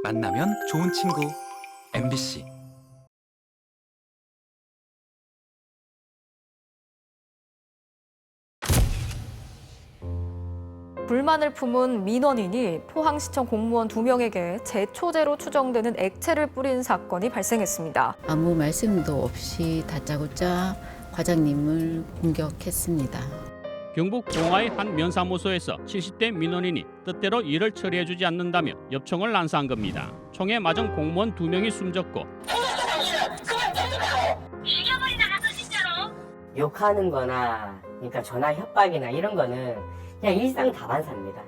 만나면 좋은 친구 MBC. 불만을 품은 민원인이 포항시청 공무원 2명에게 제초제로 추정되는 액체를 뿌린 사건이 발생했습니다. 아무 말씀도 없이 다짜고짜 과장님을 공격했습니다. 경북 봉화의 한 면사무소에서 70대 민원인이 뜻대로 일을 처리해주지 않는다며 엽총을 난사한 겁니다. 총에 맞은 공무원 2명이 숨졌고 욕하는 거나 그러니까 전화 협박이나 이런 거는 그냥 일상 다반사입니다.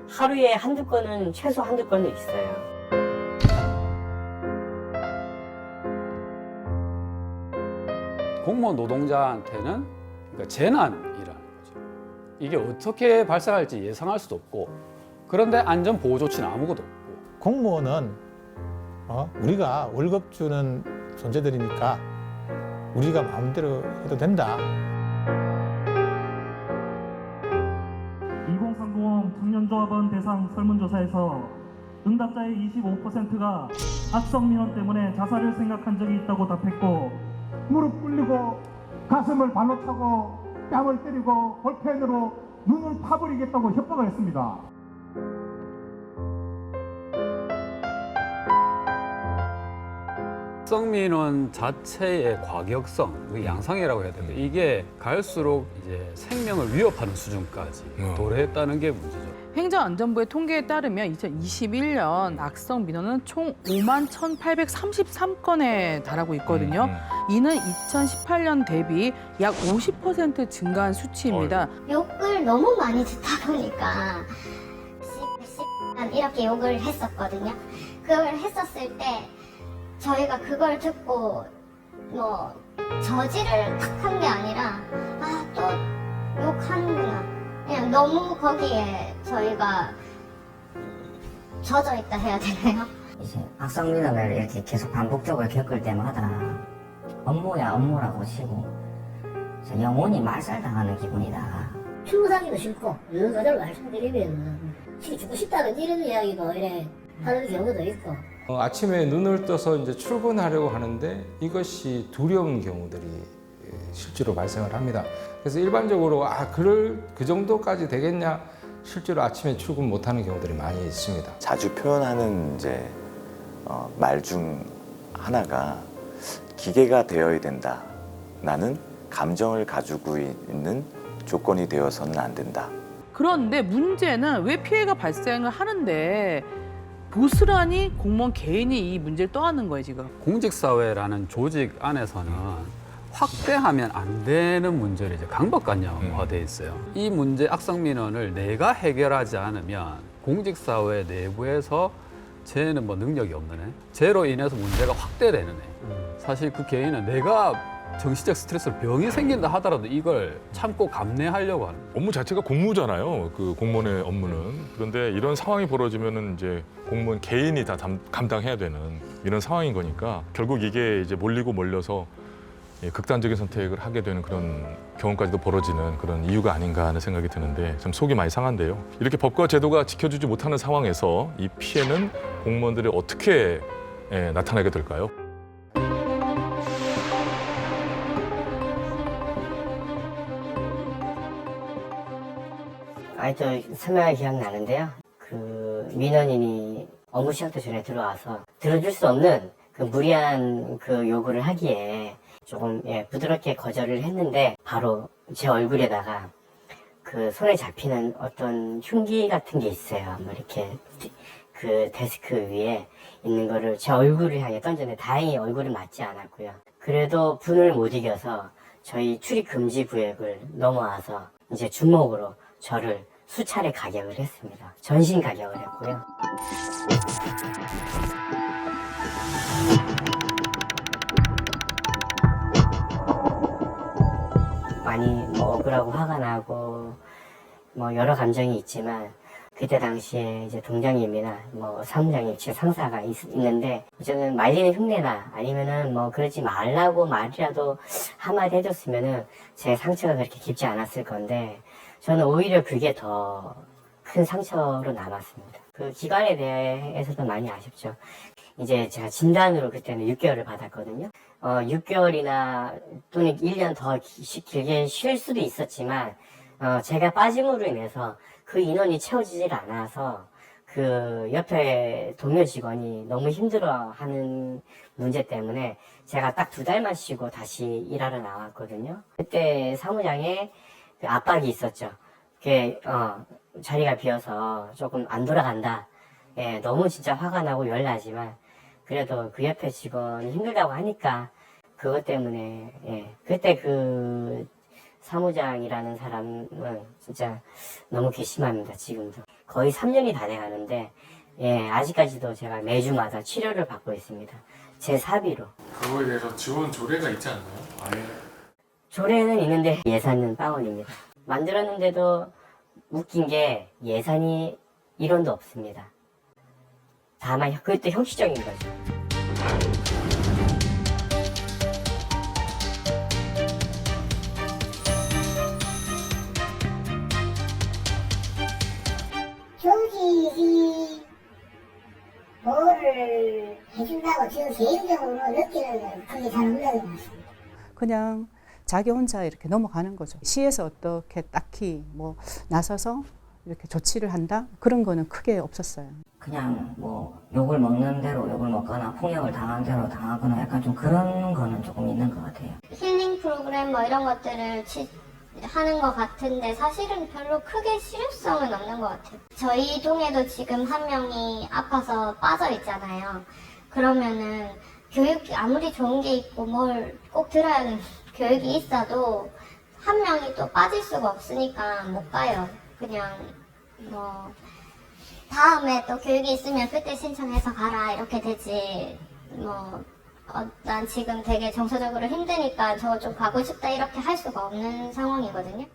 하루에 한두 건은 최소 한두 건은 있어요. 공무원 노동자한테는 그러니까 재난이라는 거죠. 이게 어떻게 발생할지 예상할 수도 없고, 그런데 안전 보호 조치는 아무것도 없고. 공무원은 우리가 월급 주는 존재들이니까 우리가 마음대로 해도 된다. 2030 청년조합원 대상 설문조사에서 응답자의 25%가 악성 민원 때문에 자살을 생각한 적이 있다고 답했고, 무릎 꿇리고 가슴을 발로 차고 뺨을 때리고 볼펜으로 눈을 파버리겠다고 협박을 했습니다. 악성민원 자체의 과격성, 그 양상이라고 해야 되는데 이게 갈수록 이제 생명을 위협하는 수준까지 도래했다는 게 문제죠. 행정안전부의 통계에 따르면 2021년 악성 민원은 총 51,833건에 달하고 있거든요. 이는 2018년 대비 약 50% 증가한 수치입니다. 욕을 너무 많이 듣다 보니까 이렇게 욕을 했었거든요. 그걸 했었을 때 저희가 그걸 듣고 뭐 저지를 탁 한 게 아니라 또 욕하는구나. 그냥 너무 거기에 저희가 젖어 있다 해야 되나요? 이제 악성 민원을 이렇게 계속 반복적으로 겪을 때마다 업무야 업무라고 치고 영혼이 말살당하는 기분이다. 출근하기도 싫고 그대로 말씀드리면 죽고 싶다는 이런 이야기도 이래 하는 경우도 있고. 아침에 눈을 떠서 이제 출근하려고 하는데 이것이 두려운 경우들이 실제로 발생을 합니다. 그래서 일반적으로 그 정도까지 되겠냐, 실제로 아침에 출근 못하는 경우들이 많이 있습니다. 자주 표현하는 이제 말 중 하나가 기계가 되어야 된다. 나는 감정을 가지고 있는 조건이 되어서는 안 된다. 그런데 문제는 왜 피해가 발생을 하는데 고스란히 공무원 개인이 이 문제를 떠안는 거예요, 지금. 공직사회라는 조직 안에서는 확대하면 안 되는 문제를 이제 강박관념화돼 있어요. 이 문제 악성민원을 내가 해결하지 않으면 공직사회 내부에서 쟤는 뭐 능력이 없는 애, 쟤로 인해서 문제가 확대되는 애. 사실 그 개인은 내가 정신적 스트레스로 병이 생긴다 하더라도 이걸 참고 감내하려고 하는 거예요. 업무 자체가 공무잖아요. 그 공무원의 업무는. 그런데 이런 상황이 벌어지면은 이제 공무원 개인이 다 감당해야 되는 이런 상황인 거니까 결국 이게 이제 몰리고 몰려서 극단적인 선택을 하게 되는 그런 경우까지도 벌어지는 그런 이유가 아닌가 하는 생각이 드는데 참 속이 많이 상한데요. 이렇게 법과 제도가 지켜주지 못하는 상황에서 이 피해는 공무원들이 어떻게 나타나게 될까요? 저 선명하게 기억나는데요. 그 민원인이 업무 시작도 전에 들어와서 들어줄 수 없는 그 무리한 그 요구를 하기에 조금 부드럽게 거절을 했는데 바로 제 얼굴에다가 그 손에 잡히는 어떤 흉기 같은 게 있어요. 뭐 이렇게 그 데스크 위에 있는 거를 제 얼굴을 향해 던졌는데 다행히 얼굴은 맞지 않았고요. 그래도 분을 못 이겨서 저희 출입 금지 구역을 넘어와서 이제 주먹으로 저를 수차례 가격을 했습니다. 전신 가격을 했고요. 많이 뭐 억울하고 화가 나고 뭐 여러 감정이 있지만 그때 당시에 이제 동장님이나 뭐 사무장님, 제 상사가 있는데 저는 말리는 흉내나 아니면은 뭐 그러지 말라고 말이라도 한마디 해줬으면은 제 상처가 그렇게 깊지 않았을 건데 저는 오히려 그게 더 큰 상처로 남았습니다. 그 기간에 대해서도 많이 아쉽죠. 이제 제가 진단으로 그때는 6개월을 받았거든요. 6개월이나 또는 1년 더 길게 쉴 수도 있었지만 제가 빠짐으로 인해서 그 인원이 채워지질 않아서 그 옆에 동료 직원이 너무 힘들어하는 문제 때문에 제가 딱 2달만 쉬고 다시 일하러 나왔거든요. 그때 사무장에 그 압박이 있었죠. 그게 자리가 비어서 조금 안 돌아간다. 예, 너무 진짜 화가 나고 열나지만 그래도 그 옆에 직원이 힘들다고 하니까 그것 때문에 그때 그 사무장이라는 사람은 진짜 너무 괘씸합니다. 지금도 거의 3년이 다 돼가는데 아직까지도 제가 매주마다 치료를 받고 있습니다. 제 사비로. 그거에 대해서 지원 조례가 있지 않나요? 아예 조례는 있는데 예산은 빵원입니다. 만들었는데도 웃긴 게 예산이 1원도 없습니다. 다만 그것도 형식적인 거죠. 조직이 뭐를 해준다고 지금 개인적으로 느끼는 건 그게 잘 없는 것 같습니다. 그냥 자기 혼자 이렇게 넘어가는 거죠. 시에서 어떻게 딱히 뭐 나서서 이렇게 조치를 한다? 그런 거는 크게 없었어요. 그냥 뭐 욕을 먹는 대로 욕을 먹거나 폭력을 당하는 대로 당하거나 약간 좀 그런 거는 조금 있는 것 같아요. 힐링 프로그램 뭐 이런 것들을 하는 것 같은데 사실은 별로 크게 실효성은 없는 것 같아요. 저희 동에도 지금 한 명이 아파서 빠져 있잖아요. 그러면은 교육이 아무리 좋은 게 있고 뭘 꼭 들어야 하는 교육이 있어도 한 명이 또 빠질 수가 없으니까 못 가요. 그냥 뭐 다음에 또 교육이 있으면 그때 신청해서 가라 이렇게 되지 뭐 난 지금 되게 정서적으로 힘드니까 저거 좀 가고 싶다 이렇게 할 수가 없는 상황이거든요.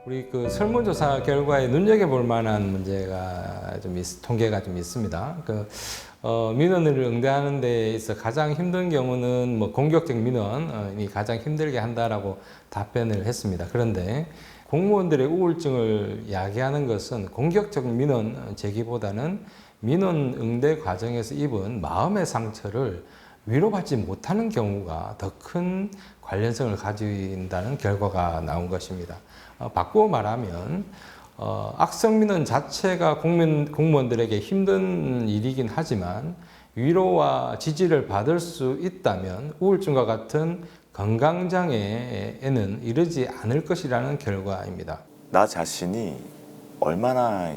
우리 그 설문조사 결과에 눈여겨볼 만한 문제가 통계가 좀 있습니다. 민원을 응대하는 데 있어 가장 힘든 경우는 뭐 공격적 민원이 가장 힘들게 한다라고 답변을 했습니다. 그런데 공무원들의 우울증을 야기하는 것은 공격적 민원 제기보다는 민원 응대 과정에서 입은 마음의 상처를 위로받지 못하는 경우가 더 큰 관련성을 가진다는 결과가 나온 것입니다. 바꾸어 말하면 악성 민원 자체가 공무원들에게 힘든 일이긴 하지만 위로와 지지를 받을 수 있다면 우울증과 같은 건강장애에는 이르지 않을 것이라는 결과입니다. 나 자신이 얼마나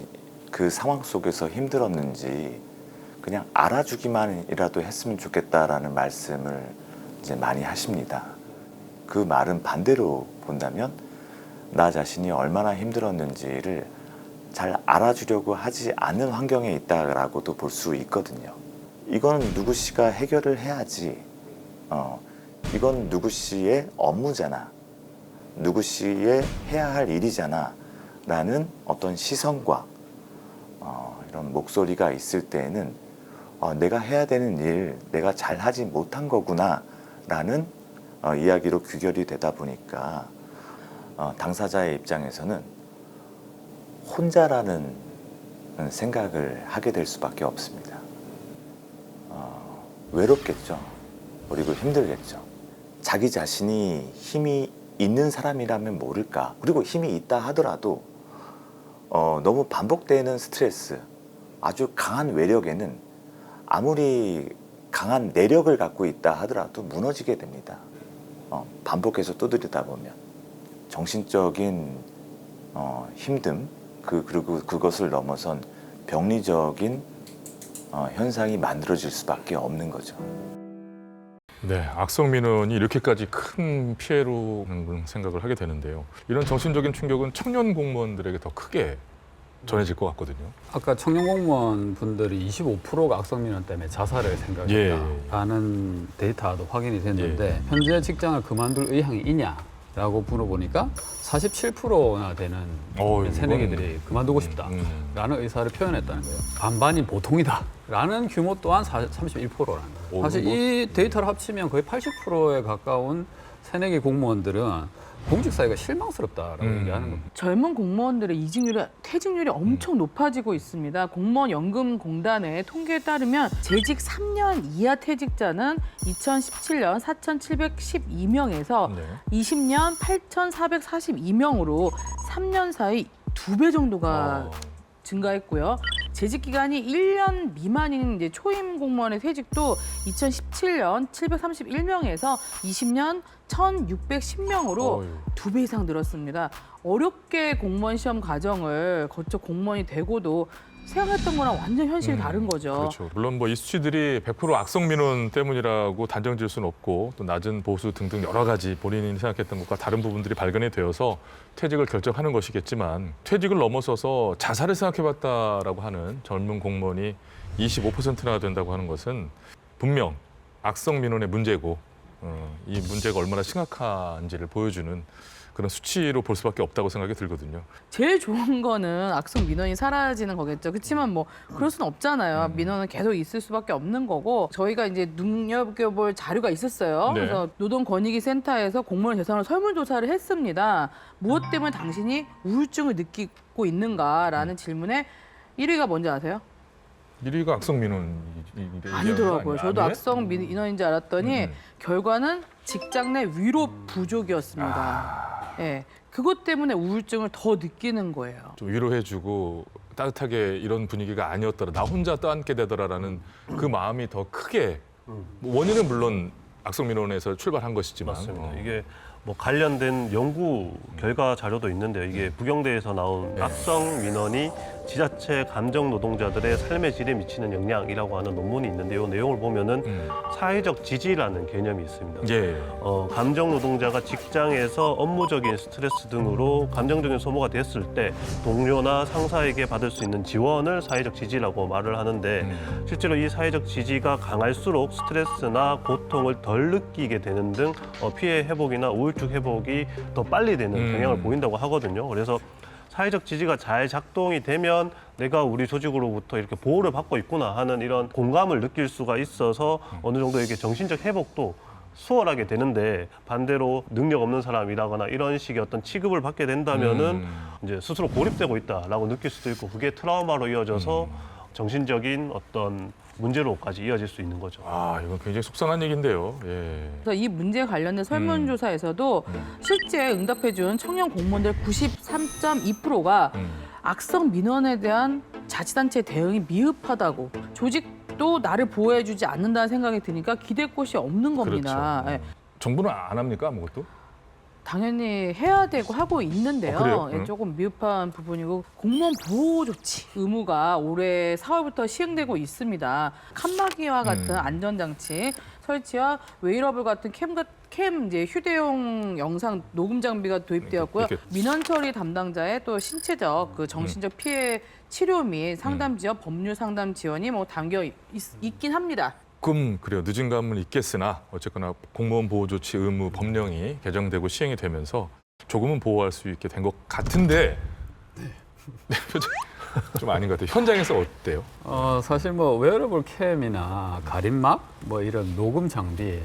그 상황 속에서 힘들었는지 그냥 알아주기만이라도 했으면 좋겠다라는 말씀을 이제 많이 하십니다. 그 말은 반대로 본다면 나 자신이 얼마나 힘들었는지를 잘 알아주려고 하지 않는 환경에 있다라고도 볼 수 있거든요. 이건 누구 씨가 해결을 해야지. 이건 누구 씨의 업무잖아. 누구 씨의 해야 할 일이잖아. 라는 어떤 시선과 이런 목소리가 있을 때에는 내가 해야 되는 일, 내가 잘하지 못한 거구나 라는 이야기로 귀결이 되다 보니까 당사자의 입장에서는 혼자라는 생각을 하게 될 수밖에 없습니다. 외롭겠죠. 그리고 힘들겠죠. 자기 자신이 힘이 있는 사람이라면 모를까. 그리고 힘이 있다 하더라도 너무 반복되는 스트레스, 아주 강한 외력에는 아무리 강한 내력을 갖고 있다 하더라도 무너지게 됩니다. 반복해서 두드리다 보면 정신적인 힘듦, 그리고 그것을 넘어선 병리적인 현상이 만들어질 수밖에 없는 거죠. 네, 악성 민원이 이렇게까지 큰 피해로 생각을 하게 되는데요. 이런 정신적인 충격은 청년 공무원들에게 더 크게 전해질 것 같거든요. 아까 청년 공무원 분들이 25%가 악성 민원 때문에 자살을 생각했다라는 데이터도 확인이 됐는데 현재 직장을 그만둘 의향이 있냐라고 물어보니까 47%나 되는 새내기들이 그만두고 싶다라는 의사를 표현했다는 거예요. 반반이 보통이다라는 규모 또한 31%라는 거예요. 사실 이 데이터를 합치면 거의 80%에 가까운 새내기 공무원들은 공직 사회가 실망스럽다라고 얘기하는 겁니다. 젊은 공무원들의 이직률이 퇴직률이 엄청 높아지고 있습니다. 공무원연금공단의 통계에 따르면 재직 3년 이하 퇴직자는 2017년 4,712명에서 20년 8,442명으로 3년 사이 2배 정도가 증가했고요. 재직 기간이 1년 미만인 이제 초임 공무원의 퇴직도 2017년 731명에서 20년 1,610명으로 2배 이상 늘었습니다. 어렵게 공무원 시험 과정을 거쳐 공무원이 되고도 생각했던 거랑 완전 현실이 다른 거죠. 그렇죠. 물론 뭐 이 수치들이 100% 악성 민원 때문이라고 단정 지을 수는 없고 또 낮은 보수 등등 여러 가지 본인이 생각했던 것과 다른 부분들이 발견이 되어서 퇴직을 결정하는 것이겠지만 퇴직을 넘어서서 자살을 생각해봤다라고 하는 젊은 공무원이 25%나 된다고 하는 것은 분명 악성 민원의 문제고 이 문제가 얼마나 심각한지를 보여주는 그런 수치로 볼 수밖에 없다고 생각이 들거든요. 제일 좋은 거는 악성 민원이 사라지는 거겠죠. 그렇지만 뭐 그럴 수는 없잖아요. 민원은 계속 있을 수밖에 없는 거고 저희가 이제 눈여겨볼 자료가 있었어요. 네. 그래서 노동권익위센터에서 공무원 대상으로 설문조사를 했습니다. 무엇 때문에 당신이 우울증을 느끼고 있는가라는 질문에 1위가 뭔지 아세요? 1위가 악성 민원 아니더라고요. 저도 악성 민원인 줄 알았더니 결과는 직장 내 위로 부족이었습니다. 예, 그것 때문에 우울증을 더 느끼는 거예요. 좀 위로해주고 따뜻하게 이런 분위기가 아니었더라. 나 혼자 떠안게 되더라라는 그 마음이 더 크게 뭐 원인은 물론 악성 민원에서 출발한 것이지만 맞습니다. 이게 뭐 관련된 연구 결과 자료도 있는데요. 이게 부경대에서 나온 악성 민원이 지자체 감정 노동자들의 삶의 질에 미치는 영향이라고 하는 논문이 있는데 이 내용을 보면은 사회적 지지라는 개념이 있습니다. 감정 노동자가 직장에서 업무적인 스트레스 등으로 감정적인 소모가 됐을 때 동료나 상사에게 받을 수 있는 지원을 사회적 지지라고 말을 하는데 실제로 이 사회적 지지가 강할수록 스트레스나 고통을 덜 느끼게 되는 등 피해 회복이나 우울증 회복이 더 빨리 되는 경향을 보인다고 하거든요. 그래서 사회적 지지가 잘 작동이 되면 내가 우리 조직으로부터 이렇게 보호를 받고 있구나 하는 이런 공감을 느낄 수가 있어서 어느 정도 이렇게 정신적 회복도 수월하게 되는데 반대로 능력 없는 사람이라거나 이런 식의 어떤 취급을 받게 된다면은 이제 스스로 고립되고 있다라고 느낄 수도 있고 그게 트라우마로 이어져서 정신적인 어떤 문제로까지 이어질 수 있는 거죠. 아, 이건 굉장히 속상한 얘기인데요. 예. 그래서 이 문제에 관련된 설문조사에서도 실제 응답해준 청년 공무원들 93.2%가 악성 민원에 대한 자치단체 대응이 미흡하다고 조직도 나를 보호해주지 않는다는 생각이 드니까 기댈 곳이 없는 겁니다. 그렇죠. 정부는 안 합니까 아무것도? 당연히 해야 되고 하고 있는데요. 그래요? 예, 조금 미흡한 부분이고 공무원 보호 조치 의무가 올해 4월부터 시행되고 있습니다. 칸막이와 같은 안전장치 설치와 웨이러블 같은 캠 이제 휴대용 영상 녹음 장비가 도입되었고요. 민원 처리 담당자의 또 신체적 그 정신적 피해 치료 및 상담 지원, 법률 상담 지원이 뭐 담겨 있긴 합니다. 조금 그래요. 늦은 감은 있겠으나 어쨌거나 공무원 보호 조치 의무 법령이 개정되고 시행이 되면서 조금은 보호할 수 있게 된 것 같은데 좀 아닌 것 같아요. 현장에서 어때요? 사실 뭐 웨어러블 캠이나 가림막 뭐 이런 녹음 장비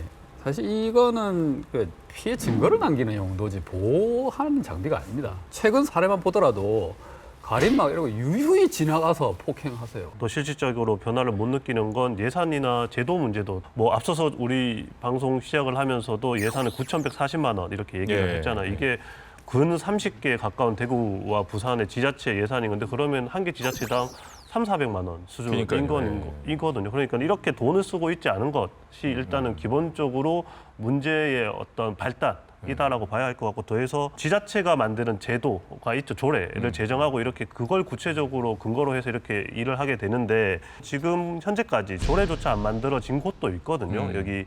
사실 이거는 그 피해 증거를 남기는 용도지 보호하는 장비가 아닙니다. 최근 사례만 보더라도 가림막 이러고 유유히 지나가서 폭행하세요. 또 실질적으로 변화를 못 느끼는 건 예산이나 제도 문제도 뭐 앞서서 우리 방송 시작을 하면서도 예산을 9,140만 원 이렇게 얘기를 했잖아요. 이게 근 30개에 가까운 대구와 부산의 지자체 예산인 건데 그러면 한 개 지자체당 3,400만 원 수준인 거거든요. 그러니까 이렇게 돈을 쓰고 있지 않은 것이 일단은 기본적으로 문제의 어떤 발단이다라고 봐야 할 것 같고 더해서 지자체가 만드는 제도가 있죠. 조례를 제정하고 이렇게 그걸 구체적으로 근거로 해서 이렇게 일을 하게 되는데 지금 현재까지 조례조차 안 만들어진 곳도 있거든요. 여기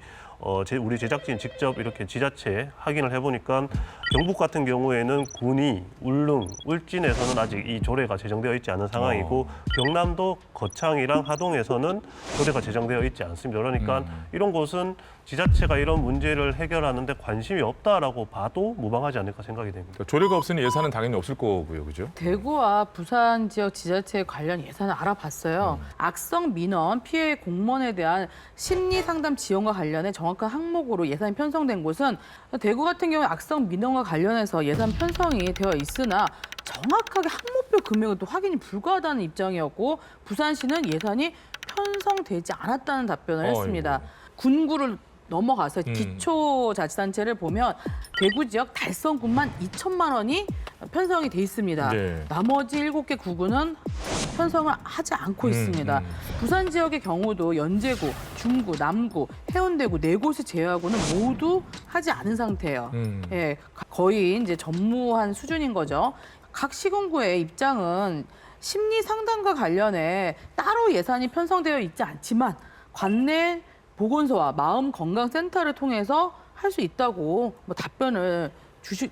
우리 제작진 직접 이렇게 지자체 확인을 해보니까 경북 같은 경우에는 군이, 울릉, 울진에서는 아직 이 조례가 제정되어 있지 않은 상황이고 경남도 거창이랑 하동에서는 조례가 제정되어 있지 않습니다. 그러니까 이런 곳은 지자체가 이런 문제를 해결하는데 관심이 없다라고 봐도 무방하지 않을까 생각이 됩니다. 조례가 없으니 예산은 당연히 없을 거고요, 그죠? 대구와 부산 지역 지자체 관련 예산을 알아봤어요. 악성 민원 피해 공무원에 대한 심리 상담 지원과 관련해 정확히 정확한 항목으로 예산이 편성된 곳은 대구 같은 경우에 악성 민원과 관련해서 예산 편성이 되어 있으나 정확하게 항목별 금액은 또 확인이 불가하다는 입장이었고 부산시는 예산이 편성되지 않았다는 답변을 했습니다. 군구를 넘어가서 기초자치단체를 보면 대구 지역 달성군만 2천만 원이 편성이 돼 있습니다. 네. 나머지 7개 구구는 편성을 하지 않고 있습니다. 부산 지역의 경우도 연제구, 중구, 남구, 해운대구 4곳을 제외하고는 모두 하지 않은 상태예요. 예, 거의 이제 전무한 수준인 거죠. 각 시군구의 입장은 심리 상담과 관련해 따로 예산이 편성되어 있지 않지만 관내 보건소와 마음건강센터를 통해서 할 수 있다고 뭐 답변을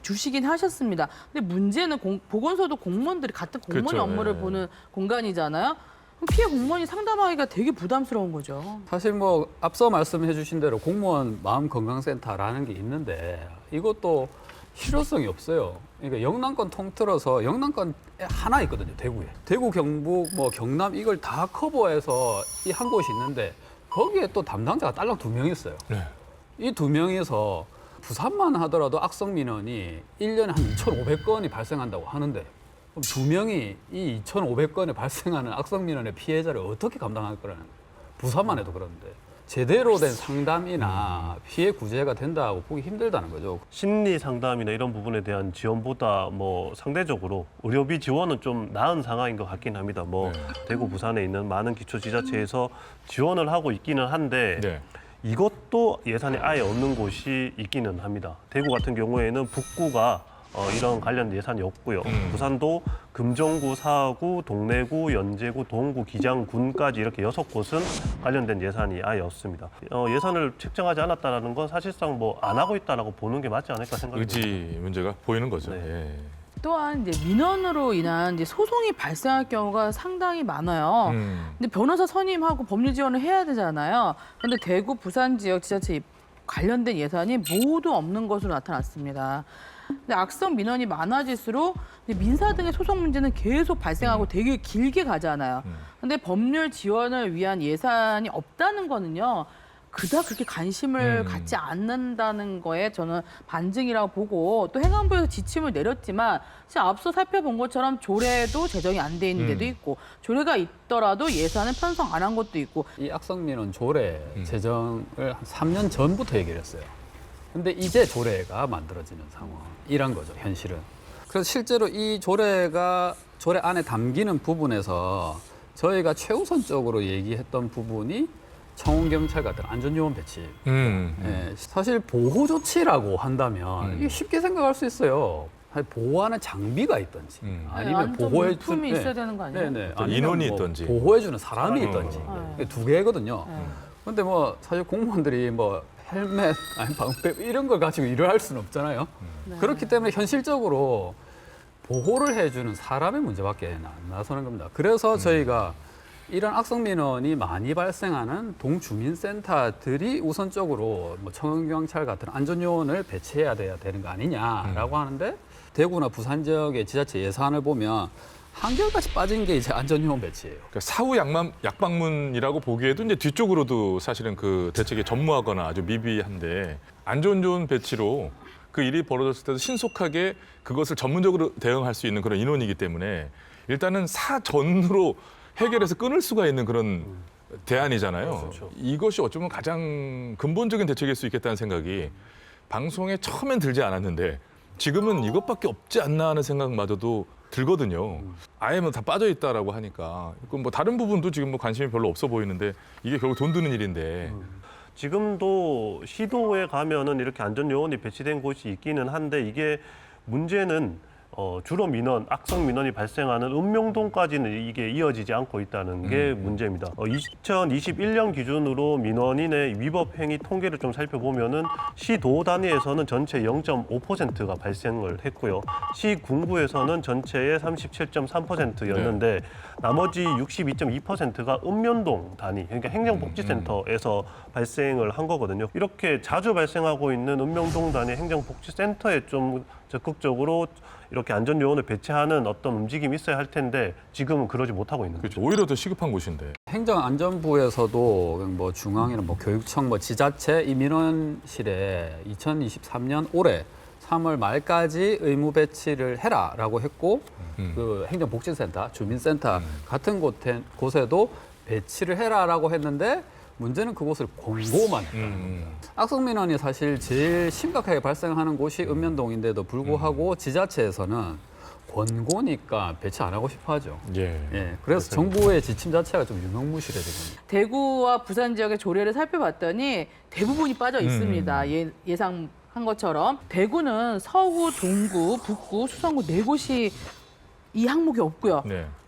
주시긴 하셨습니다. 근데 문제는 보건소도 공무원들이 같은 공무원의 그렇죠. 업무를 네. 보는 공간이잖아요. 그럼 피해 공무원이 상담하기가 되게 부담스러운 거죠. 사실 뭐 앞서 말씀해 주신 대로 공무원 마음건강센터라는 게 있는데 이것도 실효성이 없어요. 그러니까 영남권 통틀어서 영남권 하나 있거든요, 대구에. 대구, 경북, 뭐 경남 이걸 다 커버해서 이 한 곳이 있는데 거기에 또 담당자가 딸랑 2명 있어요. 네. 이 2명이서 부산만 하더라도 악성 민원이 1년에 한 2,500건이 발생한다고 하는데 그럼 2명이 이 2,500건에 발생하는 악성 민원의 피해자를 어떻게 감당할 거라는 거예요. 부산만 해도 그런데. 제대로 된 상담이나 피해 구제가 된다고 보기 힘들다는 거죠. 심리 상담이나 이런 부분에 대한 지원보다 뭐 상대적으로 의료비 지원은 좀 나은 상황인 것 같긴 합니다. 뭐 대구, 부산에 있는 많은 기초지자체에서 지원을 하고 있기는 한데 이것도 예산이 아예 없는 곳이 있기는 합니다. 대구 같은 경우에는 북구가 이런 관련 예산이 없고요. 부산도 금정구, 사구, 동래구, 연제구, 동구, 기장군까지 이렇게 6곳은 관련된 예산이 아예 없습니다. 예산을 책정하지 않았다는 건 사실상 뭐 안 하고 있다라고 보는 게 맞지 않을까 생각합니다. 의지 문제가 보이는 거죠. 네. 예. 또한 이제 민원으로 인한 이제 소송이 발생할 경우가 상당히 많아요. 근데 변호사 선임하고 법률 지원을 해야 되잖아요. 근데 대구, 부산 지역 지자체 관련된 예산이 모두 없는 것으로 나타났습니다. 근데 악성 민원이 많아질수록 민사 등의 소송 문제는 계속 발생하고 되게 길게 가잖아요. 근데 법률 지원을 위한 예산이 없다는 거는요. 그닥 그렇게 관심을 갖지 않는다는 거에 저는 반증이라고 보고 또 행안부에서 지침을 내렸지만 지금 앞서 살펴본 것처럼 조례도 제정이 안 돼 있는 데도 있고 조례가 있더라도 예산을 편성 안 한 것도 있고 이 악성 민원 조례 제정을 한 3년 전부터 얘기를 했어요. 근데 이제 조례가 만들어지는 상황이란 거죠, 현실은. 그래서 실제로 이 조례 안에 담기는 부분에서 저희가 최우선적으로 얘기했던 부분이 청운경찰 같은 안전요원 배치. 예, 사실 보호 조치라고 한다면 이게 쉽게 생각할 수 있어요. 보호하는 장비가 있던지 아니면 보호해 품이 있어야 되는 거 아니에요? 네네. 인원이 뭐 있던지 보호해주는 사람이 있던지 두 개거든요. 그런데 뭐 사실 공무원들이 뭐 헬멧 아니 방패 이런 걸 가지고 일을 할 수는 없잖아요. 그렇기 때문에 현실적으로 보호를 해주는 사람의 문제밖에 안 나서는 겁니다. 그래서 저희가 이런 악성 민원이 많이 발생하는 동주민센터들이 우선적으로 뭐 청운경찰 같은 안전요원을 배치해야 되는 거 아니냐라고 하는데 대구나 부산 지역의 지자체 예산을 보면 한결같이 빠진 게 이제 안전요원 배치예요. 그러니까 사후 약방문이라고 보기에도 이제 뒤쪽으로도 사실은 그 대책이 전무하거나 아주 미비한데 안전요원 배치로 그 일이 벌어졌을 때도 신속하게 그것을 전문적으로 대응할 수 있는 그런 인원이기 때문에 일단은 사전으로 해결해서 끊을 수가 있는 그런 대안이잖아요. 그렇죠. 이것이 어쩌면 가장 근본적인 대책일 수 있겠다는 생각이 방송에 처음엔 들지 않았는데 지금은 이것밖에 없지 않나 하는 생각마저도 들거든요. 아예 뭐 다 빠져 있다라고 하니까 뭐 다른 부분도 지금 뭐 관심이 별로 없어 보이는데 이게 결국 돈 드는 일인데. 지금도 시도에 가면은 이렇게 안전요원이 배치된 곳이 있기는 한데 이게 문제는 주로 민원, 악성 민원이 발생하는 읍명동까지는 이게 이어지지 않고 있다는 게 문제입니다. 2021년 기준으로 민원인의 위법 행위 통계를 좀 살펴보면은 시도 단위에서는 전체 0.5%가 발생을 했고요. 시군구에서는 전체의 37.3%였는데 나머지 62.2%가 읍면동 단위, 그러니까 행정복지센터에서 발생을 한 거거든요. 이렇게 자주 발생하고 있는 읍명동 단위 행정복지센터에 좀 적극적으로 이렇게 안전 요원을 배치하는 어떤 움직임이 있어야 할 텐데 지금은 그러지 못하고 있는 거죠. 그렇죠. 오히려 더 시급한 곳인데. 행정안전부에서도 뭐 중앙이나 뭐 교육청, 뭐 지자체 이 민원실에 2023년 올해 3월 말까지 의무 배치를 해라라고 했고 그 행정복지센터, 주민센터 같은 곳에도 배치를 해라라고 했는데 문제는 그곳을 권고만 했다. 악성민원이 사실 제일 심각하게 발생하는 곳이 읍면동인데도 불구하고 지자체에서는 권고니까 배치 안 하고 싶어 하죠. 예. 그래서 정부의 지침 자체가 좀 유명무실해지거든요. 대구와 부산 지역의 조례를 살펴봤더니 대부분이 빠져 있습니다. 예상한 것처럼 대구는 서구, 동구, 북구, 수성구 4곳이 이 항목이 없고요.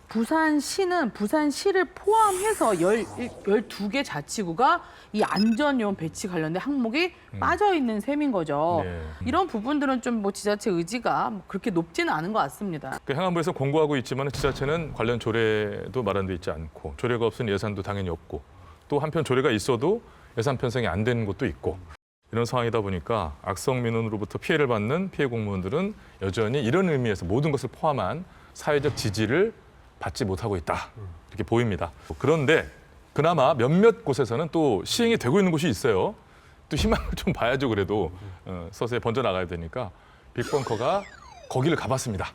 부산시는 부산시를 포함해서 12개 자치구가 이 안전요원 배치 관련된 항목이 빠져 있는 셈인 거죠. 이런 부분들은 좀 뭐 지자체 의지가 뭐 그렇게 높지는 않은 것 같습니다. 그 행안부에서 공고하고 있지만 지자체는 관련 조례도 마련돼 있지 않고 조례가 없으니 예산도 당연히 없고 또 한편 조례가 있어도 예산 편성이 안 되는 곳도 있고 이런 상황이다 보니까 악성 민원으로부터 피해를 받는 피해 공무원들은 여전히 이런 의미에서 모든 것을 포함한 사회적 지지를 받지 못하고 있다 이렇게 보입니다. 그런데 그나마 몇몇 곳에서는 또 시행이 되고 있는 곳이 있어요. 또 희망을 좀 봐야죠. 그래도 서서히 번져나가야 되니까 빅벙커가 거기를 가봤습니다.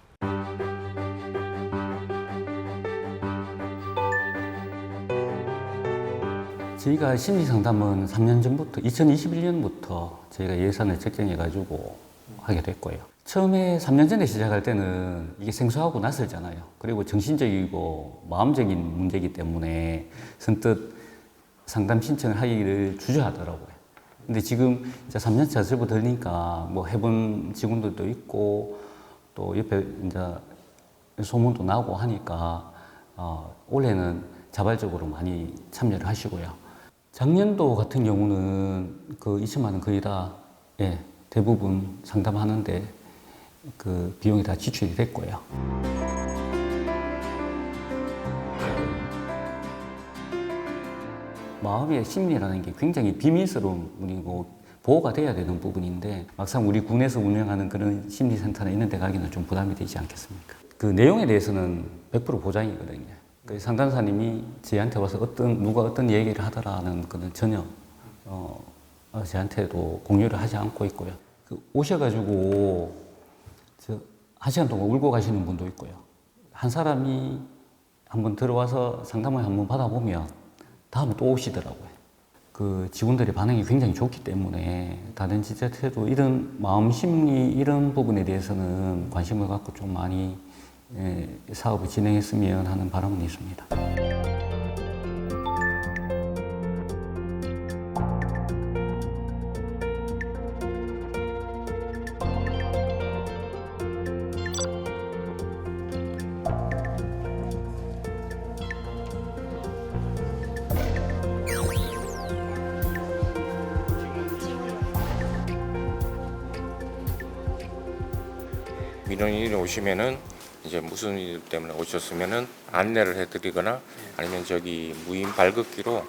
저희가 심리상담은 3년 전부터 2021년부터 저희가 예산을 책정해가지고 하게 됐고요. 처음에 3년 전에 시작할 때는 이게 생소하고 낯설잖아요. 그리고 정신적이고 마음적인 문제이기 때문에 선뜻 상담 신청을 하기를 주저하더라고요. 근데 지금 이제 3년차 접어들니까 뭐 해본 직원들도 있고 또 옆에 이제 소문도 나고 하니까 올해는 자발적으로 많이 참여를 하시고요. 작년도 같은 경우는 그 2천만 원 거의 다 대부분 상담하는데 그 비용이 다 지출이 됐고요. 마음의 심리라는 게 굉장히 비밀스러운 부분이고 보호가 돼야 되는 부분인데 막상 우리 군에서 운영하는 그런 심리센터나 이런 데 가기는 좀 부담이 되지 않겠습니까? 그 내용에 대해서는 100% 보장이거든요. 그 상담사님이 저희한테 와서 누가 어떤 얘기를 하더라는 거는 전혀 저한테도 공유를 하지 않고 있고요. 오셔가지고 1시간 동안 울고 가시는 분도 있고요. 한 사람이 한번 들어와서 상담을 한번 받아보면 다음에 또 오시더라고요. 그 직원들의 반응이 굉장히 좋기 때문에 다른 지자체도 이런 마음 심리 이런 부분에 대해서는 관심을 갖고 좀 많이 사업을 진행했으면 하는 바람은 있습니다. 민원인이 오시면은 이제 무슨 일 때문에 오셨으면은 안내를 해드리거나 아니면 저기 무인 발급기로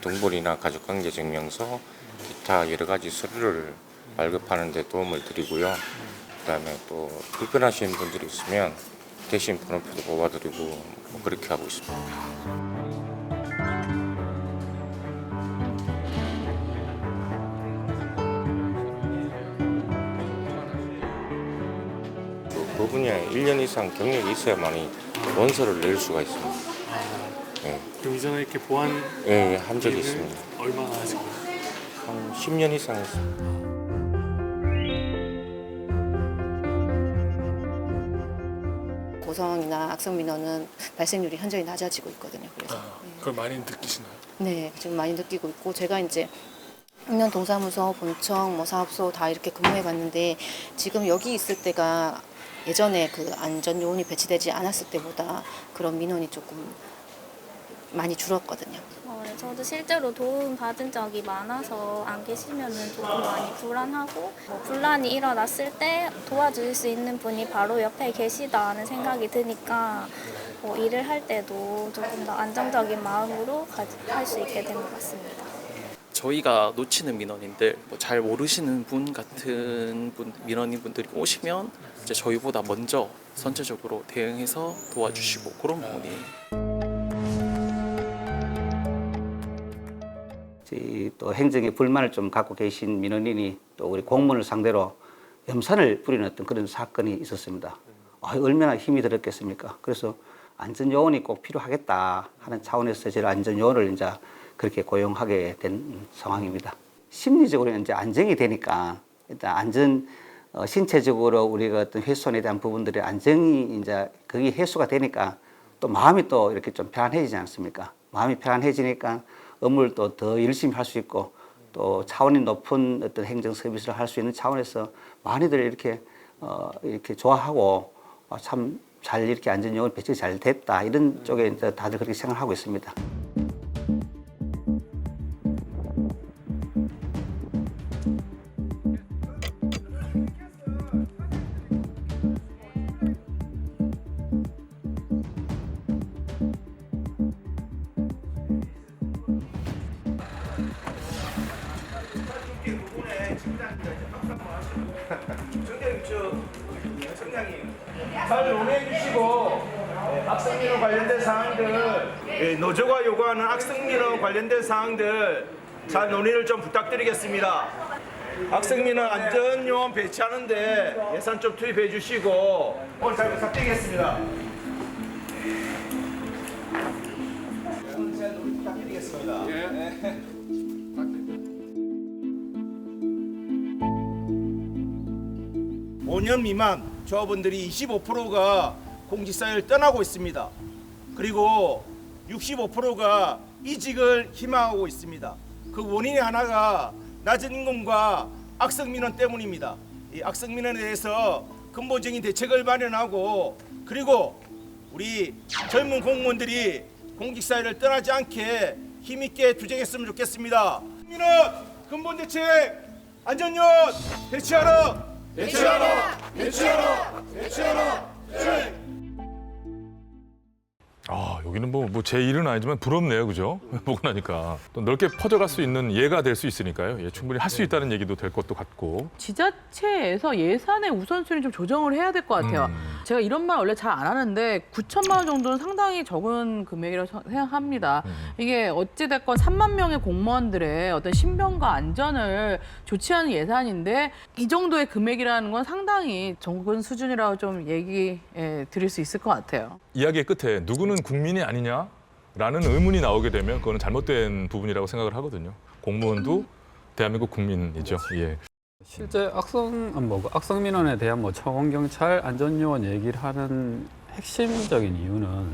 등본이나 가족관계증명서 기타 여러 가지 서류를 발급하는 데 도움을 드리고요. 그다음에 또 불편하신 분들이 있으면 대신 번호표도 뽑아드리고 뭐 그렇게 하고 있습니다. 그 분야에 1년 이상 경력이 있어야만이 원서를 낼 수가 있습니다. 그럼 이전에 이렇게 보안 한 적이 있습니다. 얼마나 하시고? 한 10년 이상 했습니다. 고성이나 악성 민원은 발생률이 현저히 낮아지고 있거든요. 그래서 그걸 많이 느끼시나요? 네, 지금 많이 느끼고 있고 제가 이제 읍면 동사무소, 본청, 뭐 사업소 다 이렇게 근무해봤는데 지금 여기 있을 때가 예전에 그 안전 요원이 배치되지 않았을 때보다 그런 민원이 조금 많이 줄었거든요. 저도 실제로 도움 받은 적이 많아서 안 계시면은 조금 많이 불안하고 분란이 일어났을 때 도와줄 수 있는 분이 바로 옆에 계시다는 생각이 드니까 일을 할 때도 조금 더 안정적인 마음으로 할 수 있게 된 것 같습니다. 저희가 놓치는 민원인들, 뭐 잘 모르시는 분 같은 민원인분들이 오시면 이제 저희보다 먼저 선제적으로 대응해서 도와주시고 그런 부분이. 저희 또 행정에 불만을 좀 갖고 계신 민원인이 또 우리 공무원을 상대로 염산을 뿌리는 어떤 그런 사건이 있었습니다. 얼마나 힘이 들었겠습니까? 그래서 안전요원이 꼭 필요하겠다 하는 차원에서 저희 안전요원을 이제 그렇게 고용하게 된 상황입니다. 심리적으로 이제 안정이 되니까 일단 신체적으로 우리가 어떤 훼손에 대한 부분들의 안정이 이제 그게 해소가 되니까 또 마음이 또 이렇게 좀 편안해지지 않습니까? 마음이 편안해지니까 업무를 또 더 열심히 할 수 있고 또 차원이 높은 어떤 행정 서비스를 할 수 있는 차원에서 많이들 이렇게 좋아하고 참 잘 이렇게 안전요원 배치가 잘 됐다 이런 쪽에 이제 다들 그렇게 생각하고 있습니다. 잘 논의해 주시고 악성민원 관련된 사항들, 노조가 요구하는 악성민원 관련된 사항들 잘 논의를 좀 부탁드리겠습니다. 악성민원 안전요원 배치하는데 예산 좀 투입해 주시고 오늘 잘 부탁드리겠습니다. 오늘 잘 논의 부탁드리겠습니다. 5년 미만 조합원들이 25%가 공직사회를 떠나고 있습니다. 그리고 65%가 이직을 희망하고 있습니다. 그 원인이 하나가 낮은 임금과 악성민원 때문입니다. 이 악성민원에 대해서 근본적인 대책을 마련하고 그리고 우리 젊은 공무원들이 공직사회를 떠나지 않게 힘있게 투쟁했으면 좋겠습니다. 민원 근본 대책 안전요원 배치하라! 배치하라! 배치하라! 배치하라! 여기는 뭐 제 일은 아니지만 부럽네요, 그죠? 보고 나니까 또 넓게 퍼져갈 수 있는 예가 될 수 있으니까요. 예, 충분히 할 수 있다는 얘기도 될 것도 같고. 지자체에서 예산의 우선순위 좀 조정을 해야 될 것 같아요. 제가 이런 말 원래 잘 안 하는데 9천만 원 정도는 상당히 적은 금액이라고 생각합니다. 이게 어찌됐건 3만 명의 공무원들의 어떤 신변과 안전을 조치하는 예산인데 이 정도의 금액이라는 건 상당히 적은 수준이라고 좀 얘기 드릴 수 있을 것 같아요. 이야기의 끝에 누구는 국민이 아니냐라는 의문이 나오게 되면 그거는 잘못된 부분이라고 생각을 하거든요. 공무원도 대한민국 국민이죠. 예. 실제 악성민원에 대한 청원경찰 안전요원 얘기를 하는 핵심적인 이유는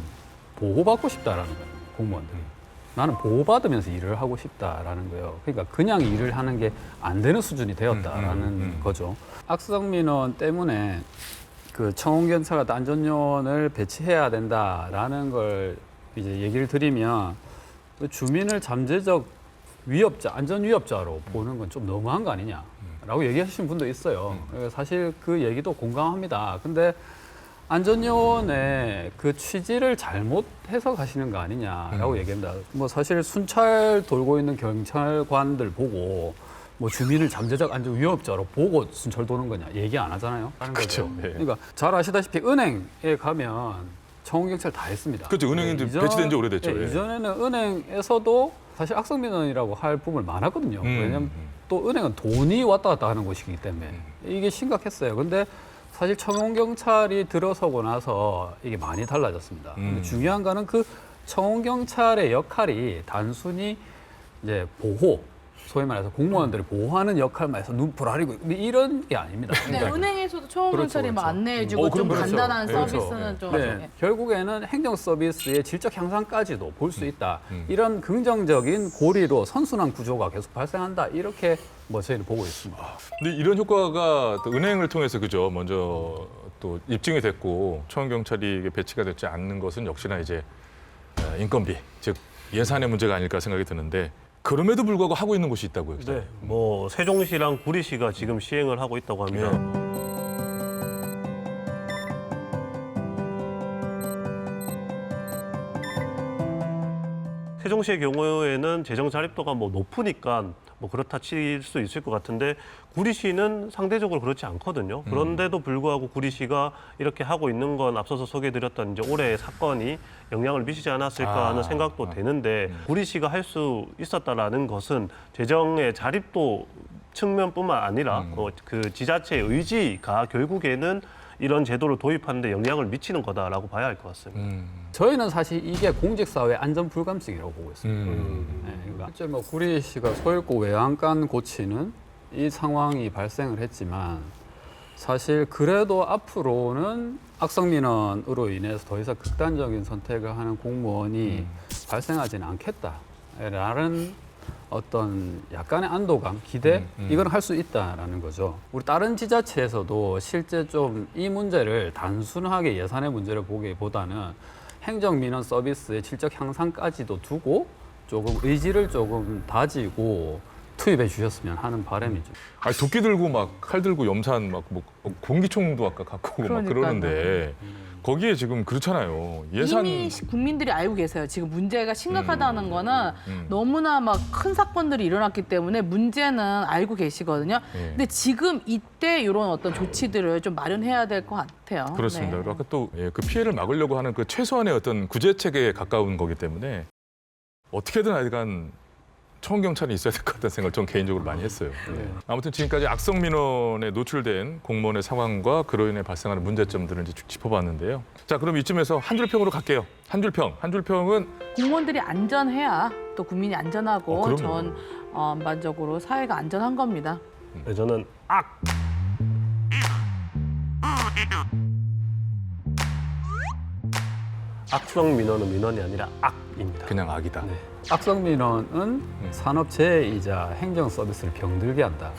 보호받고 싶다라는 거예요. 공무원들이. 나는 보호받으면서 일을 하고 싶다라는 거예요. 그러니까 그냥 일을 하는 게 안 되는 수준이 되었다라는 거죠. 악성민원 때문에 그 청원경찰 같은 안전요원을 배치해야 된다라는 걸 이제 얘기를 드리면 주민을 잠재적 위협자, 안전위협자로 보는 건 좀 너무한 거 아니냐라고 얘기하시는 분도 있어요. 사실 그 얘기도 공감합니다. 근데 안전요원의 그 취지를 잘못해서 가시는 거 아니냐라고 얘기합니다. 사실 순찰 돌고 있는 경찰관들 보고 주민을 잠재적 안전 위협자로 보고 순찰 도는 거냐 얘기 안 하잖아요. 그렇죠. 네. 그러니까 잘 아시다시피 은행에 가면 청원경찰 다 했습니다. 그렇죠. 은행이 배치된 지 오래됐죠. 네, 이전에는 은행에서도 사실 악성민원이라고 할 부분을 많았거든요. 왜냐하면 또 은행은 돈이 왔다 갔다 하는 곳이기 때문에 이게 심각했어요. 근데 사실 청원경찰이 들어서고 나서 이게 많이 달라졌습니다. 근데 중요한 거는 그 청원경찰의 역할이 단순히 이제 보호, 소위 말해서 공무원들을 보호하는 역할만 해서 눈 부라리고 이런 게 아닙니다. 네, 은행에서도 청원경찰이 그렇죠. 안내해주고 좀 간단한 서비스는 좀. 네, 결국에는 행정 서비스의 질적 향상까지도 볼 수 있다. 이런 긍정적인 고리로 선순환 구조가 계속 발생한다. 이렇게 저희는 보고 있습니다. 근데 이런 효과가 또 은행을 통해서 그죠. 먼저 또 입증이 됐고 청원경찰이 배치가 되지 않는 것은 역시나 이제 인건비, 즉 예산의 문제가 아닐까 생각이 드는데. 그럼에도 불구하고 하고 있는 곳이 있다고요. 네, 세종시랑 구리시가 지금 시행을 하고 있다고 합니다. 세종시의 경우에는 재정 자립도가 뭐 높으니까 뭐 그렇다 칠 수 있을 것 같은데 구리시는 상대적으로 그렇지 않거든요. 그런데도 불구하고 구리시가 이렇게 하고 있는 건 앞서서 소개해드렸던 이제 올해의 사건이 영향을 미치지 않았을까 하는 생각도 되는데 구리시가 할 수 있었다라는 것은 재정의 자립도 측면뿐만 아니라 그 지자체의 의지가 결국에는 이런 제도를 도입하는 데 영향을 미치는 거다라고 봐야 할 것 같습니다. 저희는 사실 이게 공직사회 안전 불감증이라고 보고 있습니다. 네, 그러니까 실제 뭐 구리시가 소잃고 외양간 고치는 이 상황이 발생을 했지만 사실 그래도 앞으로는 악성민원으로 인해서 더 이상 극단적인 선택을 하는 공무원이 발생하지는 않겠다라는 어떤 약간의 안도감, 기대 이건 할 수 있다라는 거죠. 우리 다른 지자체에서도 실제 좀 이 문제를 단순하게 예산의 문제를 보기보다는 행정민원 서비스의 질적 향상까지도 두고 조금 의지를 조금 다지고 투입해 주셨으면 하는 바람이죠. 아니, 도끼 들고 막 칼 들고 염산 막 뭐 공기총도 아까 갖고 오고 막 그러는데 거기에 지금 그렇잖아요. 이미 국민들이 알고 계세요. 지금 문제가 심각하다는 거는 너무나 막 큰 사건들이 일어났기 때문에 문제는 알고 계시거든요. 근데 지금 이때 이런 어떤 조치들을 좀 마련해야 될 것 같아요. 그렇습니다. 네. 그리고 아까 또 그 피해를 막으려고 하는 그 최소한의 어떤 구제책에 가까운 거기 때문에 어떻게든 하여간 청원경찰이 있어야 될 것 같다는 생각을 전 개인적으로 많이 했어요. 아무튼 지금까지 악성민원에 노출된 공무원의 상황과 그로 인해 발생하는 문제점들을 이제 쭉 짚어봤는데요. 자, 그럼 이쯤에서 한 줄평으로 갈게요. 한 줄평. 한 줄평은 공무원들이 안전해야 또 국민이 안전하고 그럼요. 전반적으로 사회가 안전한 겁니다. 네, 저는 악성 민원은 민원이 아니라 악입니다. 그냥 악이다. 네. 악성민원은 산업재해이자 행정 서비스를 병들게 한다.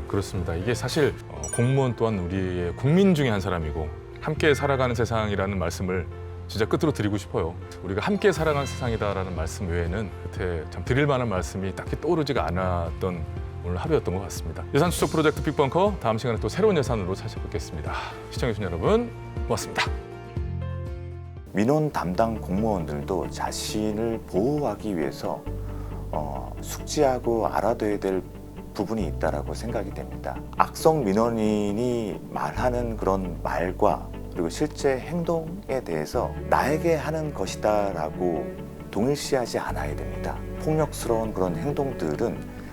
그렇습니다. 이게 사실 공무원 또한 우리의 국민 중에 한 사람이고 함께 살아가는 세상이라는 말씀을 진짜 끝으로 드리고 싶어요. 우리가 함께 살아가는 세상이다라는 말씀 외에는 끝에 참 드릴 만한 말씀이 딱히 떠오르지가 않았던 오늘 하루였던 것 같습니다. 예산 추적 프로젝트 빅벙커 다음 시간에 또 새로운 예산으로 찾아뵙겠습니다. 시청해주신 여러분 고맙습니다. 민원 담당 공무원들도 자신을 보호하기 위해서 숙지하고 알아둬야 될 부분이 있다라고 생각이 됩니다. 악성 민원인이 말하는 그런 말과 그리고 실제 행동에 대해서 나에게 하는 것이다라고 동일시하지 않아야 됩니다. 폭력스러운 그런 행동들은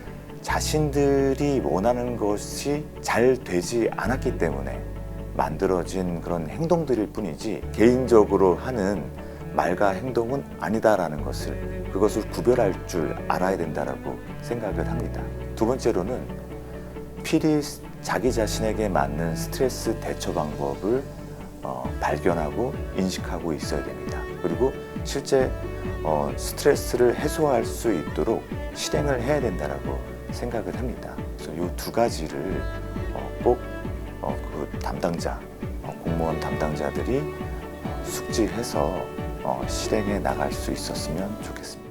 자신들이 원하는 것이 잘 되지 않았기 때문에 만들어진 그런 행동들일 뿐이지 개인적으로 하는 말과 행동은 아니다라는 그것을 구별할 줄 알아야 된다라고 생각을 합니다. 두 번째로는 필히 자기 자신에게 맞는 스트레스 대처 방법을 발견하고 인식하고 있어야 됩니다. 그리고 실제 스트레스를 해소할 수 있도록 실행을 해야 된다라고 생각을 합니다. 그래서 이 두 가지를 꼭 그 담당자, 공무원 담당자들이 숙지해서 실행해 나갈 수 있었으면 좋겠습니다.